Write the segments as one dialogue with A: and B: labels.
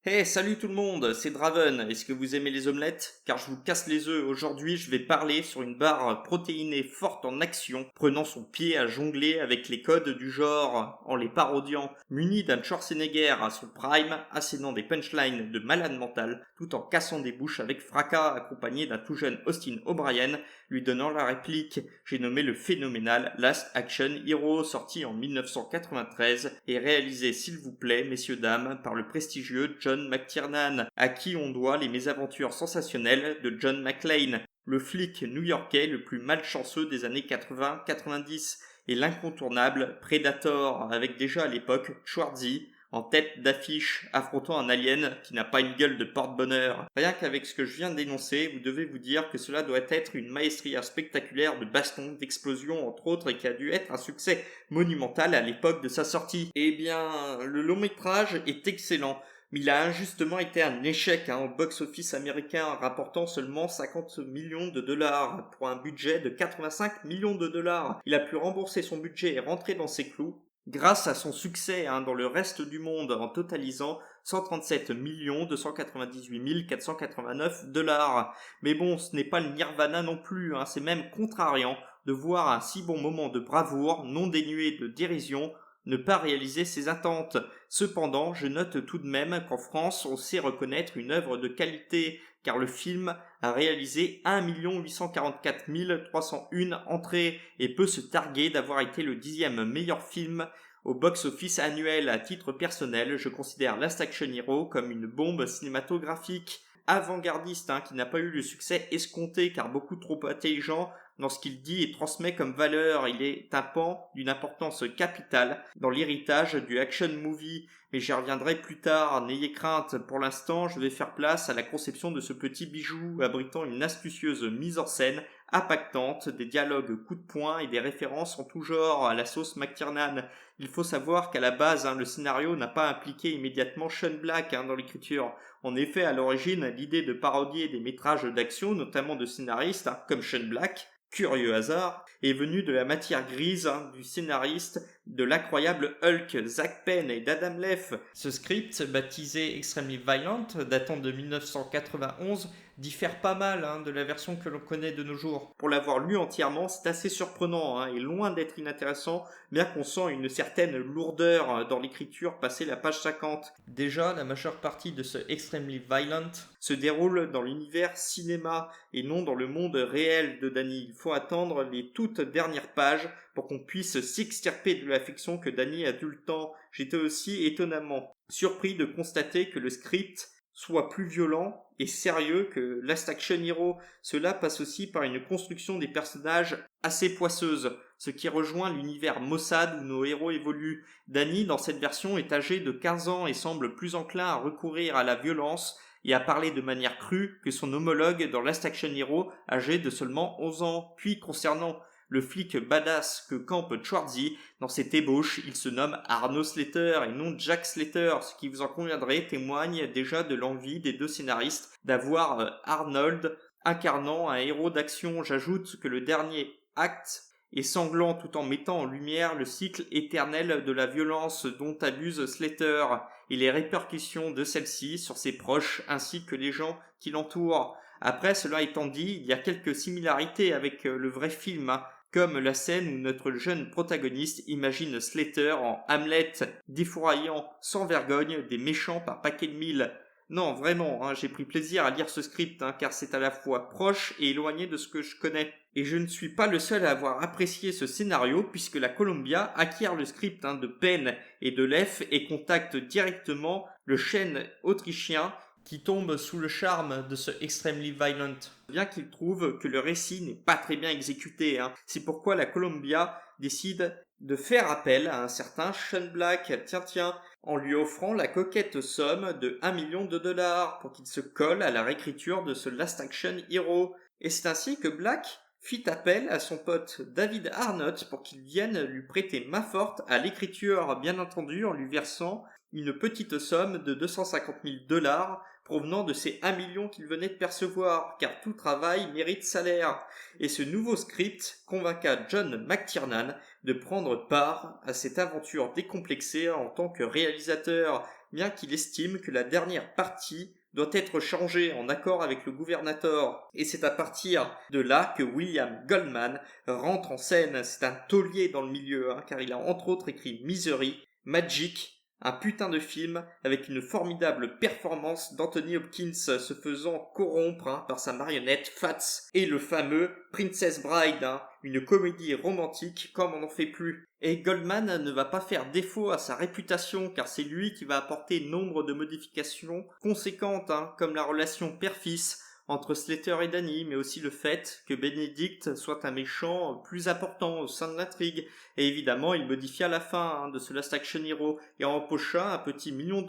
A: Hey, salut tout le monde, c'est Draven. Est-ce que vous aimez les omelettes? Car je vous casse les œufs. Aujourd'hui, je vais parler sur une barre protéinée forte en action, prenant son pied à jongler avec les codes du genre, en les parodiant, muni d'un Schwarzenegger à son prime, assénant des punchlines de malade mental, tout en cassant des bouches avec fracas, accompagné d'un tout jeune Austin O'Brien, lui donnant la réplique. J'ai nommé le phénoménal Last Action Hero, sorti en 1993 et réalisé, s'il vous plaît, messieurs dames, par le prestigieux John McTiernan, à qui on doit les mésaventures sensationnelles de John McClane, le flic new-yorkais le plus malchanceux des années 80-90, et l'incontournable Predator, avec déjà à l'époque Schwarzy, en tête d'affiche, affrontant un alien qui n'a pas une gueule de porte-bonheur. Rien qu'avec ce que je viens de dénoncer, vous devez vous dire que cela doit être une maestria spectaculaire de baston, d'explosion entre autres, et qui a dû être un succès monumental à l'époque de sa sortie. Eh bien, le long métrage est excellent, mais il a injustement été un échec au box-office américain, rapportant seulement 50 millions de dollars pour un budget de 85 millions de dollars. Il a pu rembourser son budget et rentrer dans ses clous grâce à son succès dans le reste du monde en totalisant 137 298 489 dollars. Mais bon, ce n'est pas le nirvana non plus, c'est même contrariant de voir un si bon moment de bravoure, non dénué de dérision, ne pas réaliser ses attentes. Cependant, je note tout de même qu'en France, on sait reconnaître une œuvre de qualité, car le film a réalisé 1 844 301 entrées et peut se targuer d'avoir été le 10e meilleur film au box-office annuel. À titre personnel, je considère Last Action Hero comme une bombe cinématographique avant-gardiste qui n'a pas eu le succès escompté car beaucoup trop intelligent dans ce qu'il dit et transmet comme valeur. Il est un pan d'une importance capitale dans l'héritage du action movie, mais j'y reviendrai plus tard, n'ayez crainte. Pour l'instant, je vais faire place à la conception de ce petit bijou abritant une astucieuse mise en scène impactante, des dialogues coup de poing et des références en tout genre à la sauce McTiernan. Il faut savoir qu'à la base, le scénario n'a pas impliqué immédiatement Shane Black dans l'écriture. En effet, à l'origine, l'idée de parodier des métrages d'action, notamment de scénaristes comme Shane Black, curieux hasard, est venue de la matière grise du scénariste de l'incroyable Hulk, Zach Penn et d'Adam Leff. Ce script, baptisé Extremely Violent, datant de 1991, diffère pas mal de la version que l'on connaît de nos jours. Pour l'avoir lu entièrement, c'est assez surprenant et loin d'être inintéressant, bien qu'on sent une certaine lourdeur dans l'écriture passé la page 50. Déjà, la majeure partie de ce Extremely Violent se déroule dans l'univers cinéma et non dans le monde réel de Danny. Il faut attendre les toutes dernières pages pour qu'on puisse s'extirper de l'affection que Danny a tout le temps. J'étais aussi étonnamment surpris de constater que le script soit plus violent et sérieux que Last Action Hero. Cela passe aussi par une construction des personnages assez poisseuse, ce qui rejoint l'univers Mossad où nos héros évoluent. Danny, dans cette version, est âgé de 15 ans et semble plus enclin à recourir à la violence et à parler de manière crue que son homologue dans Last Action Hero, âgé de seulement 11 ans. Puis, concernant le flic badass que campe Schwarzy, dans cette ébauche, il se nomme Arno Slater et non Jack Slater, ce qui vous en conviendrez témoigne déjà de l'envie des deux scénaristes d'avoir Arnold incarnant un héros d'action. J'ajoute que le dernier acte est sanglant tout en mettant en lumière le cycle éternel de la violence dont abuse Slater et les répercussions de celle-ci sur ses proches ainsi que les gens qui l'entourent. Après, cela étant dit, il y a quelques similarités avec le vrai film, comme la scène où notre jeune protagoniste imagine Slater en Hamlet, défouraillant sans vergogne des méchants par paquet de mille. Non, vraiment, j'ai pris plaisir à lire ce script, car c'est à la fois proche et éloigné de ce que je connais. Et je ne suis pas le seul à avoir apprécié ce scénario, puisque la Columbia acquiert le script de Penn et de Leff et contacte directement le chêne autrichien qui tombe sous le charme de ce Extremely Violent, bien qu'il trouve que le récit n'est pas très bien exécuté. C'est pourquoi la Columbia décide de faire appel à un certain Shane Black, tiens, en lui offrant la coquette somme de 1 million de dollars pour qu'il se colle à la réécriture de ce Last Action Hero. Et c'est ainsi que Black fit appel à son pote David Arnott pour qu'il vienne lui prêter main forte à l'écriture, bien entendu en lui versant une petite somme de 250 000 dollars provenant de ces 1 million qu'il venait de percevoir, car tout travail mérite salaire. Et ce nouveau script convaincua John McTiernan de prendre part à cette aventure décomplexée en tant que réalisateur. bien qu'il estime que la dernière partie doit être changée en accord avec le gouvernateur. Et c'est à partir de là que William Goldman rentre en scène. C'est un taulier dans le milieu, car il a entre autres écrit Misery, Magic, un putain de film avec une formidable performance d'Anthony Hopkins se faisant corrompre par sa marionnette Fats, et le fameux Princess Bride, une comédie romantique comme on n'en fait plus. Et Goldman ne va pas faire défaut à sa réputation, car c'est lui qui va apporter nombre de modifications conséquentes, comme la relation père-fils entre Slater et Danny, mais aussi le fait que Benedict soit un méchant plus important au sein de l'intrigue. Et évidemment, il modifia la fin de ce Last Action Hero et en empocha un petit $1 million.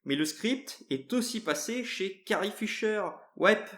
A: Mais le script est aussi passé chez Carrie Fisher,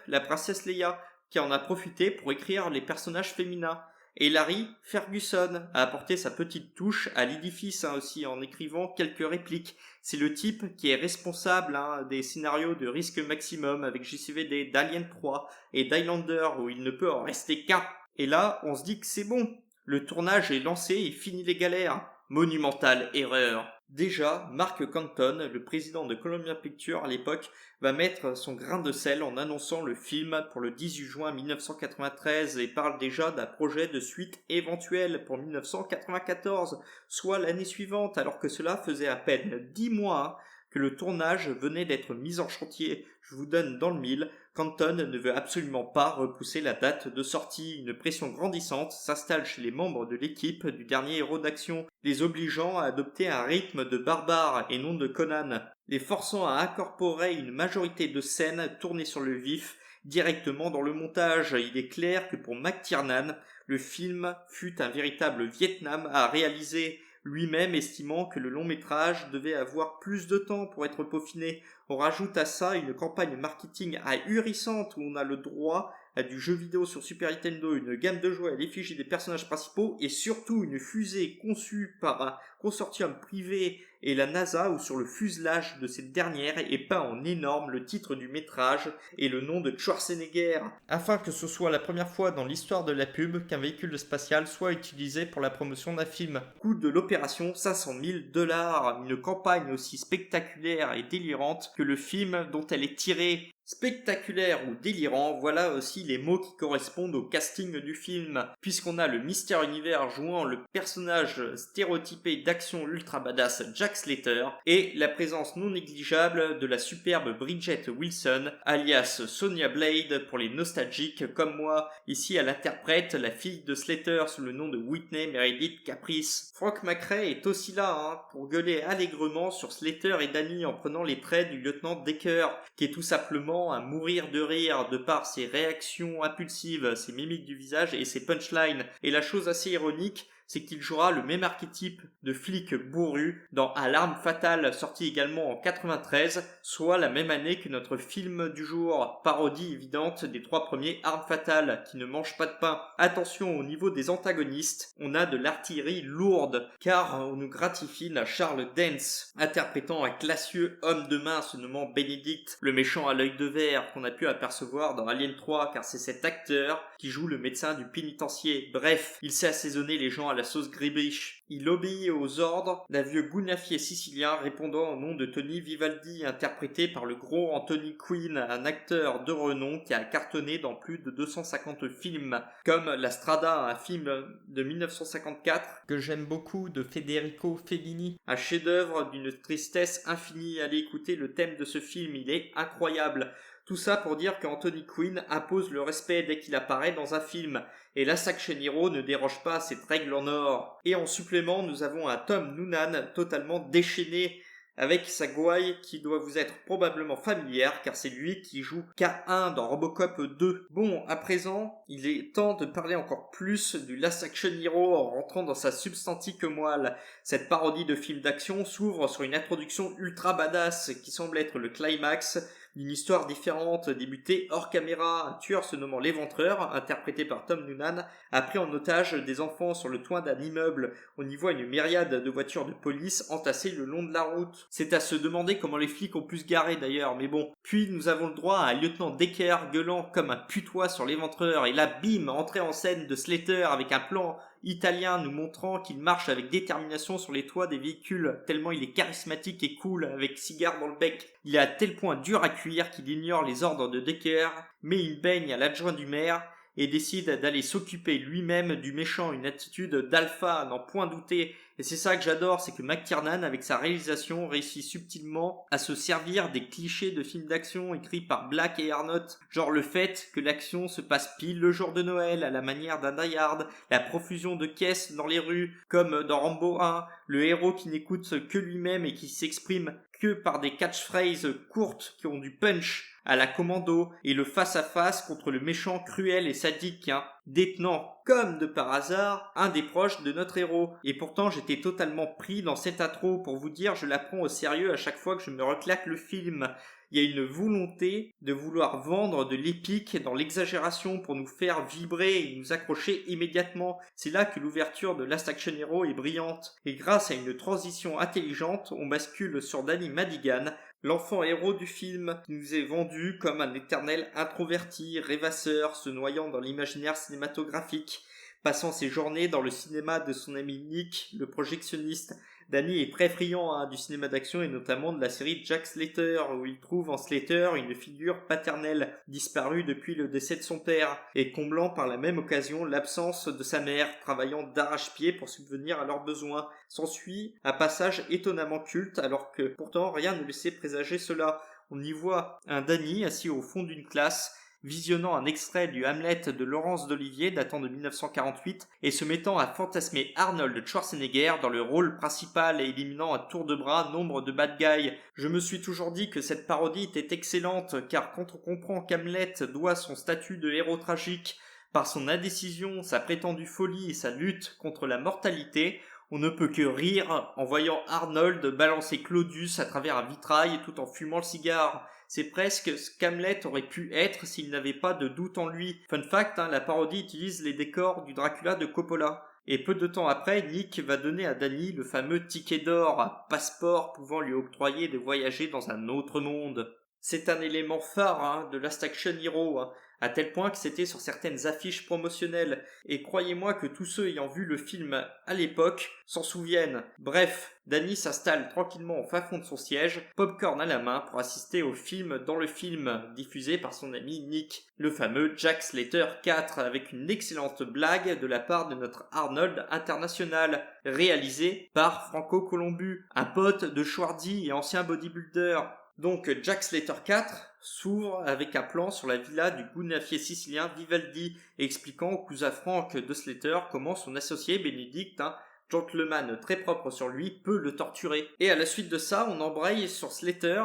A: la princesse Leia, qui en a profité pour écrire les personnages féminins. Et Larry Ferguson a apporté sa petite touche à l'édifice aussi en écrivant quelques répliques. C'est le type qui est responsable des scénarios de risque maximum avec JCVD, d'Alien 3 et d'Highlander où il ne peut en rester qu'un. Et là, on se dit que c'est bon. Le tournage est lancé et fini les galères. Monumentale erreur. Déjà, Mark Canton, le président de Columbia Pictures à l'époque, va mettre son grain de sel en annonçant le film pour le 18 juin 1993 et parle déjà d'un projet de suite éventuel pour 1994, soit l'année suivante, alors que cela faisait à peine 10 mois que le tournage venait d'être mis en chantier. Je vous donne dans le mille, Canton ne veut absolument pas repousser la date de sortie. Une pression grandissante s'installe chez les membres de l'équipe du dernier héros d'action, les obligeant à adopter un rythme de barbare et non de Conan, les forçant à incorporer une majorité de scènes tournées sur le vif directement dans le montage. Il est clair que pour McTiernan, le film fut un véritable Vietnam à réaliser, lui-même estimant que le long métrage devait avoir plus de temps pour être peaufiné. On rajoute à ça une campagne marketing ahurissante où on a le droit à du jeu vidéo sur Super Nintendo, une gamme de jouets à l'effigie des personnages principaux et surtout une fusée conçue par un consortium privé et la NASA où sur le fuselage de cette dernière est peint en énorme le titre du métrage et le nom de Schwarzenegger, afin que ce soit la première fois dans l'histoire de la pub qu'un véhicule spatial soit utilisé pour la promotion d'un film. Coût de l'opération $500 000, une campagne aussi spectaculaire et délirante que le film dont elle est tirée. Spectaculaire ou délirant, voilà aussi les mots qui correspondent au casting du film, puisqu'on a le Mister Univers jouant le personnage stéréotypé d'action ultra badass Jack Slater, et la présence non négligeable de la superbe Bridget Wilson, alias Sonya Blade pour les nostalgiques comme moi. Ici elle interprète la fille de Slater sous le nom de Whitney Meredith Caprice. Frank McRae est aussi là pour gueuler allègrement sur Slater et Danny en prenant les traits du lieutenant Decker, qui est tout simplement à mourir de rire de par ses réactions impulsives, ses mimiques du visage et ses punchlines. Et la chose assez ironique, c'est qu'il jouera le même archétype de flic bourru dans À l'arme fatale, sorti également en 93, soit la même année que notre film du jour, parodie évidente des 3 premiers Armes fatales, qui ne mangent pas de pain. Attention, au niveau des antagonistes, on a de l'artillerie lourde, car on nous gratifie la Charles Dance, interprétant un classieux homme de main se nommant Benedict, le méchant à l'œil de verre qu'on a pu apercevoir dans Alien 3, car c'est cet acteur qui joue le médecin du pénitencier. Bref, il sait assaisonner les gens à la sauce Gribiche. Il obéit aux ordres d'un vieux gounafier sicilien répondant au nom de Tony Vivaldi, interprété par le gros Anthony Quinn, un acteur de renom qui a cartonné dans plus de 250 films, comme La Strada, un film de 1954 que j'aime beaucoup de Federico Fellini, un chef-d'œuvre d'une tristesse infinie. Allez écouter le thème de ce film, il est incroyable. Tout ça pour dire qu'Anthony Quinn impose le respect dès qu'il apparaît dans un film, et Last Action Hero ne déroge pas à cette règle en or. Et en supplément, nous avons un Tom Noonan totalement déchaîné, avec sa gouaille qui doit vous être probablement familière, car c'est lui qui joue K1 dans Robocop 2. Bon, à présent, il est temps de parler encore plus du Last Action Hero en rentrant dans sa substantique moelle. Cette parodie de film d'action s'ouvre sur une introduction ultra badass qui semble être le climax d'une histoire différente, débutée hors caméra. Un tueur se nommant l'Éventreur, interprété par Tom Noonan, a pris en otage des enfants sur le toit d'un immeuble. On y voit une myriade de voitures de police entassées le long de la route. C'est à se demander comment les flics ont pu se garer d'ailleurs, mais bon. Puis nous avons le droit à un lieutenant Decker gueulant comme un putois sur l'Éventreur, et là, bim, entrée en scène de Slater avec un plan italien nous montrant qu'il marche avec détermination sur les toits des véhicules, tellement il est charismatique et cool, avec cigare dans le bec. Il est à tel point dur à cuire qu'il ignore les ordres de Decker, met une baigne à l'adjoint du maire, et décide d'aller s'occuper lui-même du méchant, une attitude d'alpha, à n'en point douter. Et c'est ça que j'adore, c'est que McTiernan, avec sa réalisation, réussit subtilement à se servir des clichés de films d'action écrits par Black et Arnott, genre le fait que l'action se passe pile le jour de Noël, à la manière d'un Die Hard, la profusion de caisses dans les rues, comme dans Rambo 1, le héros qui n'écoute que lui-même et qui s'exprime que par des catchphrases courtes qui ont du punch à la Commando, et le face-à-face contre le méchant cruel et sadique, détenant, comme de par hasard, un des proches de notre héros. Et pourtant j'étais totalement pris dans cette intro, pour vous dire, je la prends au sérieux à chaque fois que je me reclaque le film. Il y a une volonté de vouloir vendre de l'épique dans l'exagération pour nous faire vibrer et nous accrocher immédiatement. C'est là que l'ouverture de Last Action Hero est brillante. Et grâce à une transition intelligente, on bascule sur Danny Madigan, l'enfant héros du film, qui nous est vendu comme un éternel introverti, rêvasseur, se noyant dans l'imaginaire cinématographique, passant ses journées dans le cinéma de son ami Nick, le projectionniste. Danny est très friand du cinéma d'action et notamment de la série Jack Slater, où il trouve en Slater une figure paternelle disparue depuis le décès de son père et comblant par la même occasion l'absence de sa mère, travaillant d'arrache-pied pour subvenir à leurs besoins. S'ensuit un passage étonnamment culte alors que pourtant rien ne laissait présager cela. On y voit un Danny assis au fond d'une classe, visionnant un extrait du Hamlet de Laurence d'Olivier datant de 1948 et se mettant à fantasmer Arnold Schwarzenegger dans le rôle principal et éliminant à tour de bras nombre de bad guys. Je me suis toujours dit que cette parodie était excellente car quand on comprend qu'Hamlet doit son statut de héros tragique par son indécision, sa prétendue folie et sa lutte contre la mortalité, on ne peut que rire en voyant Arnold balancer Claudius à travers un vitrail tout en fumant le cigare. C'est presque ce qu'Hamlet aurait pu être s'il n'avait pas de doute en lui. Fun fact, la parodie utilise les décors du Dracula de Coppola. Et peu de temps après, Nick va donner à Danny le fameux ticket d'or, un passeport pouvant lui octroyer de voyager dans un autre monde. C'est un élément phare de Last Action Hero, à tel point que c'était sur certaines affiches promotionnelles, et croyez-moi que tous ceux ayant vu le film à l'époque s'en souviennent. Bref, Danny s'installe tranquillement au fin fond de son siège, popcorn à la main, pour assister au film dans le film, diffusé par son ami Nick, le fameux Jack Slater 4, avec une excellente blague de la part de notre Arnold international, réalisé par Franco Colombu, un pote de Schwarzy et ancien bodybuilder. Donc Jack Slater 4 s'ouvre avec un plan sur la villa du goûnafier sicilien Vivaldi, expliquant au cousin Frank de Slater comment son associé Benedict, gentleman très propre sur lui, peut le torturer. Et à la suite de ça, on embraye sur Slater,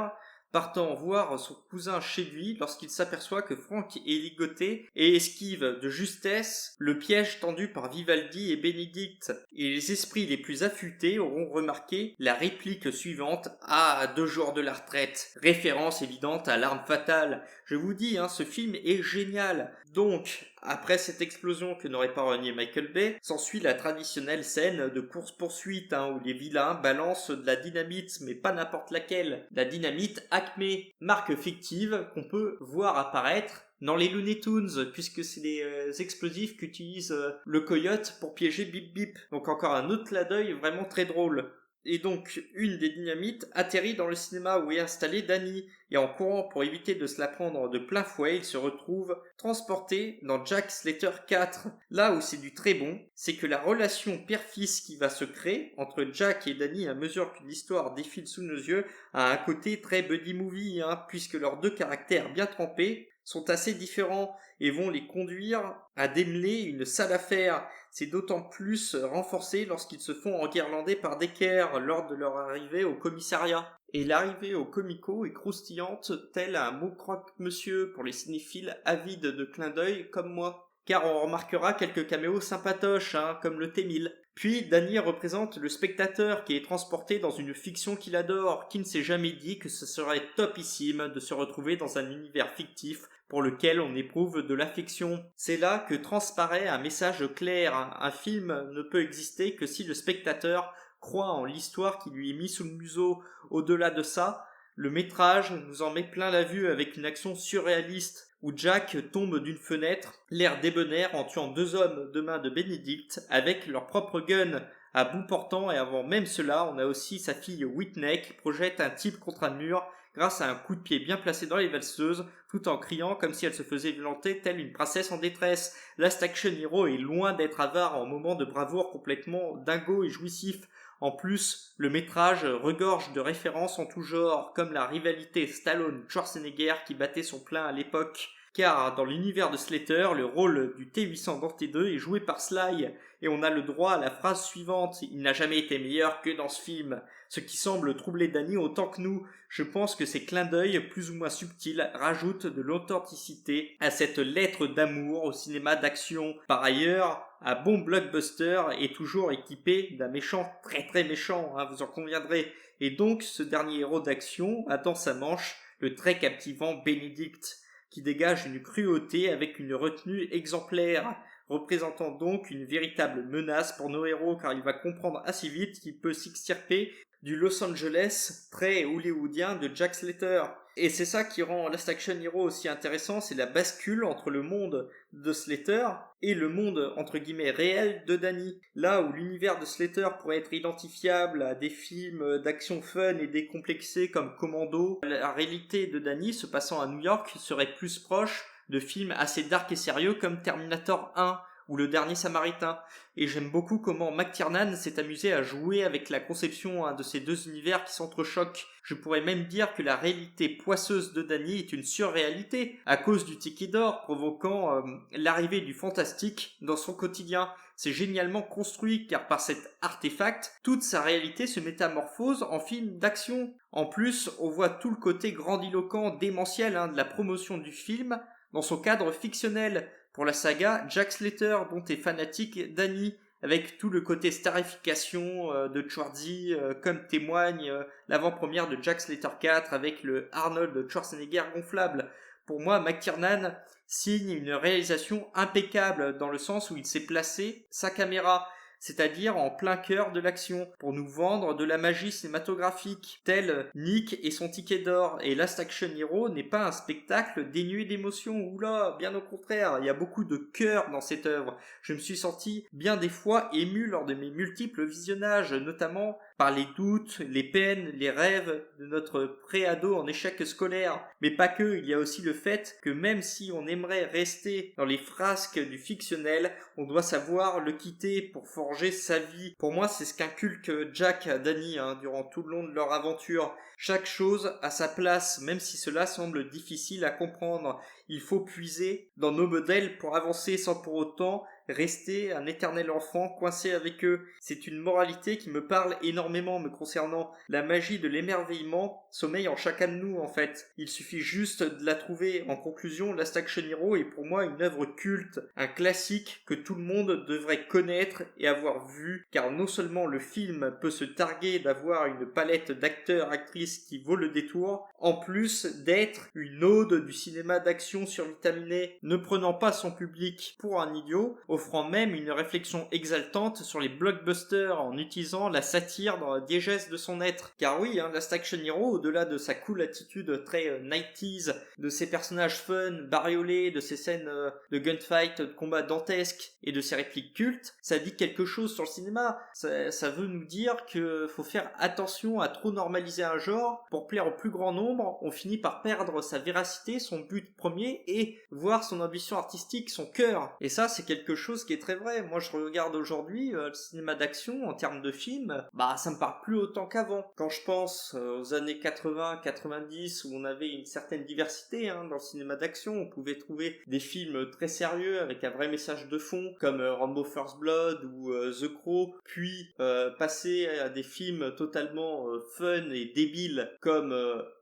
A: partant voir son cousin chez lui lorsqu'il s'aperçoit que Frank est ligoté et esquive de justesse le piège tendu par Vivaldi et Benedict. Et les esprits les plus affûtés auront remarqué la réplique suivante: « Ah, 2 jours de la retraite !» Référence évidente à L'Arme Fatale. Je vous dis, ce film est génial. Donc, après cette explosion que n'aurait pas renié Michael Bay, s'ensuit la traditionnelle scène de course-poursuite où les vilains balancent de la dynamite, mais pas n'importe laquelle. La dynamite Acme, marque fictive qu'on peut voir apparaître dans les Looney Tunes, puisque c'est des explosifs qu'utilise le coyote pour piéger Bip Bip. Donc encore un autre clin d'œil vraiment très drôle. Et donc, une des dynamites atterrit dans le cinéma où est installé Danny, et en courant pour éviter de se la prendre de plein fouet, il se retrouve transporté dans Jack Slater 4. Là où c'est du très bon, c'est que la relation père-fils qui va se créer entre Jack et Danny à mesure qu'une histoire défile sous nos yeux a un côté très buddy movie, puisque leurs deux caractères bien trempés sont assez différents et vont les conduire à démêler une sale affaire. C'est d'autant plus renforcé lorsqu'ils se font enguirlander par Decker lors de leur arrivée au commissariat. Et l'arrivée au comico est croustillante, telle un mot croque-monsieur pour les cinéphiles avides de clins d'œil comme moi. Car on remarquera quelques caméos sympatoches, comme le T-1000. Puis Danny représente le spectateur qui est transporté dans une fiction qu'il adore, qui ne s'est jamais dit que ce serait topissime de se retrouver dans un univers fictif pour lequel on éprouve de l'affection. C'est là que transparaît un message clair. Un film ne peut exister que si le spectateur croit en l'histoire qui lui est mise sous le museau. Au-delà de ça, Le métrage nous en met plein la vue avec une action surréaliste où Jack tombe d'une fenêtre, l'air débonnaire en tuant 2 hommes de main de Benedict avec leur propre gun à bout portant, et avant même cela, on a aussi sa fille Whitney qui projette un type contre un mur grâce à un coup de pied bien placé dans les valseuses, tout en criant comme si elle se faisait violenter telle une princesse en détresse. Last Action Hero est loin d'être avare en moments de bravoure complètement dingo et jouissif. En plus, le métrage regorge de références en tout genre, comme la rivalité Stallone-Schwarzenegger qui battait son plein à l'époque. Car dans l'univers de Slater, le rôle du T-800 dans T2 est joué par Sly, et on a le droit à la phrase suivante « Il n'a jamais été meilleur que dans ce film », ce qui semble troubler Danny autant que nous. Je pense que ces clins d'œil plus ou moins subtils rajoutent de l'authenticité à cette lettre d'amour au cinéma d'action. Par ailleurs, un bon blockbuster est toujours équipé d'un méchant très très méchant, vous en conviendrez. Et donc, ce dernier héros d'action a dans sa manche le très captivant Benedict, qui dégage une cruauté avec une retenue exemplaire, représentant donc une véritable menace pour nos héros, car il va comprendre assez vite qu'il peut s'extirper du Los Angeles très hollywoodien de Jack Slater. Et c'est ça qui rend Last Action Hero aussi intéressant, c'est la bascule entre le monde de Slater et le monde entre guillemets réel de Danny. Là où l'univers de Slater pourrait être identifiable à des films d'action fun et décomplexés comme Commando, la réalité de Danny se passant à New York serait plus proche de films assez dark et sérieux comme Terminator 1 ou Le Dernier Samaritain. Et j'aime beaucoup comment McTiernan s'est amusé à jouer avec la conception de ces deux univers qui s'entrechoquent. Je pourrais même dire que la réalité poisseuse de Danny est une surréalité, à cause du ticket d'or provoquant l'arrivée du fantastique dans son quotidien. C'est génialement construit car par cet artefact, toute sa réalité se métamorphose en film d'action. En plus, on voit tout le côté grandiloquent, démentiel de la promotion du film dans son cadre fictionnel. Pour la saga Jack Slater, dont est fanatique Danny, avec tout le côté starification de Schwarzy, comme témoigne l'avant-première de Jack Slater 4 avec le Arnold Schwarzenegger gonflable. Pour moi, McTiernan signe une réalisation impeccable dans le sens où il sait placer sa caméra, c'est-à-dire en plein cœur de l'action, pour nous vendre de la magie cinématographique, tel Nick et son ticket d'or. Et Last Action Hero n'est pas un spectacle dénué d'émotion, oula, bien au contraire, il y a beaucoup de cœur dans cette œuvre. Je me suis senti bien des fois ému lors de mes multiples visionnages, notamment par les doutes, les peines, les rêves de notre pré-ado en échec scolaire. Mais pas que, il y a aussi le fait que même si on aimerait rester dans les frasques du fictionnel, on doit savoir le quitter pour forger sa vie. Pour moi, c'est ce qu'inculque Jack à Danny durant tout le long de leur aventure. Chaque chose a sa place, même si cela semble difficile à comprendre. Il faut puiser dans nos modèles pour avancer sans pour autant rester un éternel enfant coincé avec eux. C'est une moralité qui me parle énormément me concernant. La magie de l'émerveillement sommeille en chacun de nous en fait. Il suffit juste de la trouver. En conclusion, Last Action Hero est pour moi une œuvre culte, un classique que tout le monde devrait connaître et avoir vu, car non seulement le film peut se targuer d'avoir une palette d'acteurs-actrices qui vaut le détour, en plus d'être une ode du cinéma d'action survitaminé, ne prenant pas son public pour un idiot, offrant même une réflexion exaltante sur les blockbusters en utilisant la satire dans la diégèse de son être. Car oui, Last Action Hero, au-delà de sa cool attitude très 90s, de ses personnages fun, bariolés, de ses scènes de gunfight, de combats dantesques et de ses répliques cultes, ça dit quelque chose sur le cinéma. Ça veut nous dire que faut faire attention à trop normaliser un genre. Pour plaire au plus grand nombre, on finit par perdre sa véracité, son but premier, et voir son ambition artistique, son cœur. Et ça, c'est quelque chose qui est très vrai. Moi, je regarde aujourd'hui le cinéma d'action en termes de films, ça me parle plus autant qu'avant. Quand je pense aux années 80-90 où on avait une certaine diversité dans le cinéma d'action, on pouvait trouver des films très sérieux avec un vrai message de fond, comme Rambo First Blood ou The Crow, puis passer à des films totalement fun et débiles comme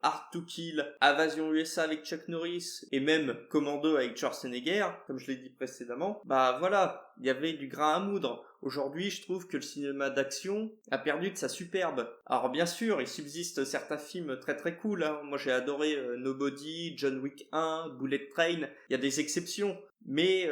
A: Hard to Kill, Invasion USA avec Chuck Norris et même Commando avec Schwarzenegger, comme je l'ai dit précédemment. Voilà, voilà, il y avait du grain à moudre. Aujourd'hui, je trouve que le cinéma d'action a perdu de sa superbe. Alors bien sûr, il subsiste certains films très très cool, hein. Moi j'ai adoré Nobody, John Wick 1, Bullet Train, il y a des exceptions. Mais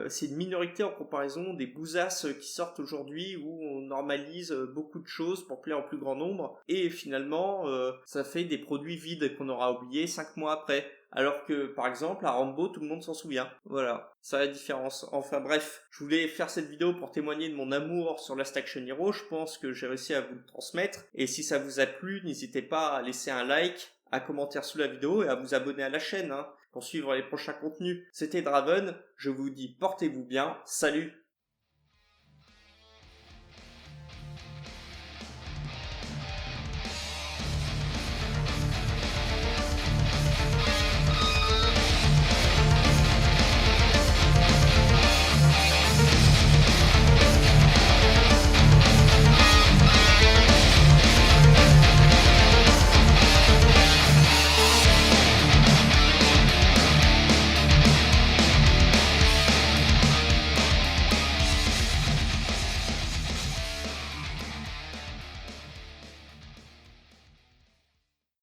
A: c'est une minorité en comparaison des bousasses qui sortent aujourd'hui où on normalise beaucoup de choses pour plaire au plus grand nombre. Et finalement, ça fait des produits vides qu'on aura oubliés 5 mois après. Alors que, par exemple, à Rambo, tout le monde s'en souvient. Voilà, c'est la différence. Enfin bref, je voulais faire cette vidéo pour témoigner de mon amour sur Last Action Hero. Je pense que j'ai réussi à vous le transmettre. Et si ça vous a plu, n'hésitez pas à laisser un like, un commentaire sous la vidéo et à vous abonner à la chaîne, hein, pour suivre les prochains contenus. C'était Draven, je vous dis portez-vous bien, salut!